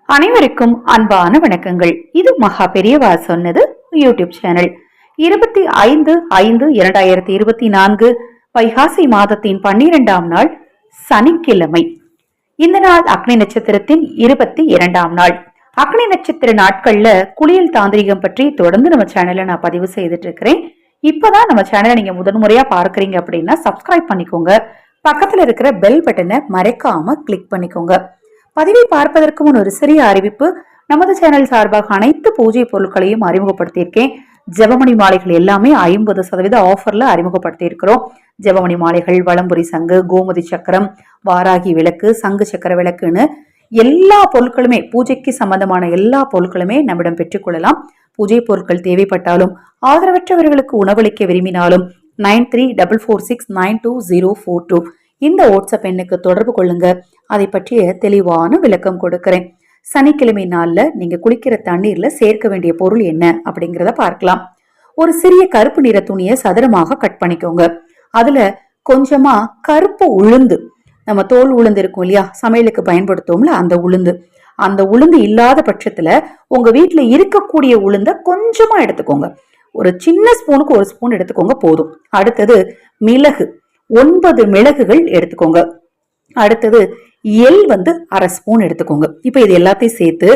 அனைவருக்கும் அன்பான வணக்கங்கள். இது மகா பெரியவா சொன்னது யூடியூப் சேனல். 25/5/2024 வைகாசி மாதத்தின் 12ஆம் நாள் சனிக்கிழமை. இந்த நாள் அக்னி நட்சத்திரத்தின் 22ஆம் நாள். அக்னி நட்சத்திர நாட்கள்ல குளியல் தாந்திரிகம் பற்றி தொடர்ந்து நம்ம சேனல்ல நான் பதிவு செய்துட்டு இருக்கிறேன். இப்பதான் நம்ம சேனலை நீங்க முதன்முறையா பார்க்கறீங்க அப்படின்னா சப்ஸ்கிரைப் பண்ணிக்கோங்க. பக்கத்துல இருக்கிற பெல் பட்டனை மறக்காம கிளிக் பண்ணிக்கோங்க. பதிவை பார்ப்பதற்கு முன் ஒரு சிறிய அறிவிப்பு. நமது சேனல் சார்பாக அனைத்து பூஜை பொருட்களையும் அறிமுகப்படுத்தியிருக்கேன். ஜெபமணி மாலைகள் எல்லாமே 50% ஆஃபர்ல அறிமுகப்படுத்தியிருக்கிறோம். ஜெபமணி மாலைகள், வலம்புரி சங்கு, கோமதி சக்கரம், வாராகி விளக்கு, சங்கு சக்கர விளக்குன்னு எல்லா பொருட்களுமே, பூஜைக்கு சம்பந்தமான எல்லா பொருட்களுமே நம்மிடம் பெற்றுக்கொள்ளலாம். பூஜை பொருட்கள் தேவைப்பட்டாலும், ஆதரவற்றவர்களுக்கு உணவளிக்க விரும்பினாலும் 9344692042 இந்த வாட்ஸ்அப் எண்ணுக்கு தொடர்பு கொள்ளுங்க. அதை பற்றிய தெளிவான விளக்கம் கொடுக்கிறேன். சனிக்கிழமை நாள்ல நீங்க குளிக்கிற தண்ணீர்ல சேர்க்க வேண்டிய பொருள் என்ன அப்படிங்கிறத பார்க்கலாம். ஒரு சிறிய கருப்பு நிற துணியை சதுரமாக கட் பண்ணிக்கோங்க. அதுல கொஞ்சமா கருப்பு உளுந்து, நம்ம தோல் உளுந்து இருக்கும் இல்லையா, சமையலுக்கு பயன்படுத்துவோம்ல, அந்த உளுந்து இல்லாத பட்சத்துல உங்க வீட்டுல இருக்கக்கூடிய உளுந்த கொஞ்சமா எடுத்துக்கோங்க. ஒரு சின்ன ஸ்பூனுக்கு 1 ஸ்பூன் எடுத்துக்கோங்க போதும். அடுத்தது மிளகு, 9 மிளகுகள் எடுத்துக்கோங்க. அடுத்தது எள் 1/2 ஸ்பூன் எடுத்துக்கோங்க. இப்ப இது எல்லாத்தையும் சேர்த்து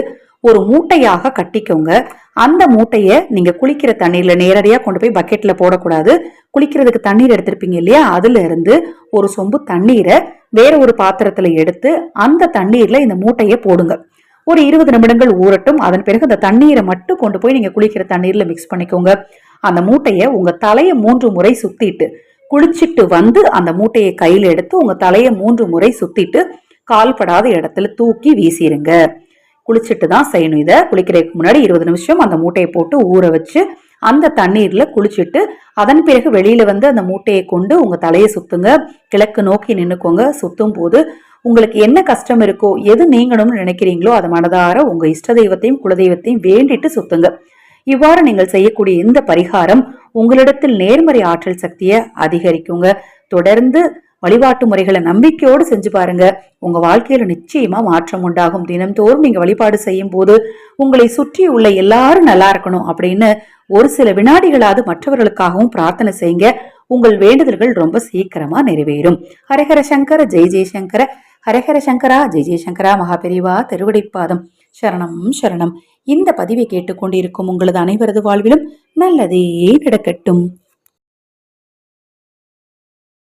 ஒரு மூட்டையாக கட்டிக்கோங்க. அந்த மூட்டைய நீங்க குளிக்கிற தண்ணீர்ல நேரடியா கொண்டு போய் பக்கெட்ல போடக்கூடாது. குளிக்கிறதுக்கு தண்ணீர் எடுத்திருப்பீங்க இல்லையா, அதுல இருந்து ஒரு சொம்பு தண்ணீரை வேற ஒரு பாத்திரத்துல எடுத்து அந்த தண்ணீர்ல இந்த மூட்டைய போடுங்க. ஒரு 20 நிமிடங்கள் ஊறட்டும். அதன் பிறகு அந்த தண்ணீரை மட்டும் கொண்டு போய் நீங்க குளிக்கிற தண்ணீர்ல மிக்ஸ் பண்ணிக்கோங்க. அந்த மூட்டைய உங்க தலையை 3 முறை சுத்திட்டு குளிச்சுட்டு வந்து அந்த மூட்டையை கையில எடுத்து உங்க தலையை 3 முறை சுத்திட்டு கால்படாத இடத்துல தூக்கி வீசிருங்க. குளிச்சுட்டு தான் செய்யணும். இதை குளிக்கிறதுக்கு முன்னாடி 20 நிமிஷம் அந்த மூட்டையை போட்டு ஊற வச்சு அந்த தண்ணீர்ல குளிச்சுட்டு அதன் பிறகு வெளியில வந்து அந்த மூட்டையை கொண்டு உங்க தலையை சுத்துங்க. கிழக்கு நோக்கி நின்னுக்கோங்க. சுத்தும் போது உங்களுக்கு என்ன கஷ்டம் இருக்கோ, எது நீங்கணும்னு நினைக்கிறீங்களோ அதை மனதார உங்க இஷ்ட தெய்வத்தையும் குலதெய்வத்தையும் வேண்டிட்டு சுத்துங்க. இவ்வாறு நீங்கள் செய்யக்கூடிய இந்த பரிகாரம் உங்களிடத்தில் நேர்மறை ஆற்றல் சக்தியை அதிகரிக்குங்க. தொடர்ந்து வழிபாட்டு முறைகளை நம்பிக்கையோடு செஞ்சு பாருங்க. உங்க வாழ்க்கையில நிச்சயமா மாற்றம் உண்டாகும். தினம்தோறும் நீங்க வழிபாடு செய்யும் போது உங்களை சுற்றி உள்ள எல்லாரும் நல்லா இருக்கணும் அப்படின்னு ஒரு சில வினாடிகளாவது மற்றவர்களுக்காகவும் பிரார்த்தனை செய்யுங்க. உங்கள் வேண்டுதல்கள் ரொம்ப சீக்கிரமா நிறைவேறும். ஹரஹர சங்கர ஜெய் ஜெய்சங்கர, ஹரஹர சங்கரா ஜெய் ஜெய்சங்கரா. மகாபெரிவா திருவடிப்பாதம் சரணம் சரணம். இந்த பதிவை கேட்டுக்கொண்டிருக்கும் உங்களது அனைவரது வாழ்விலும் நல்லதே நடக்கட்டும்.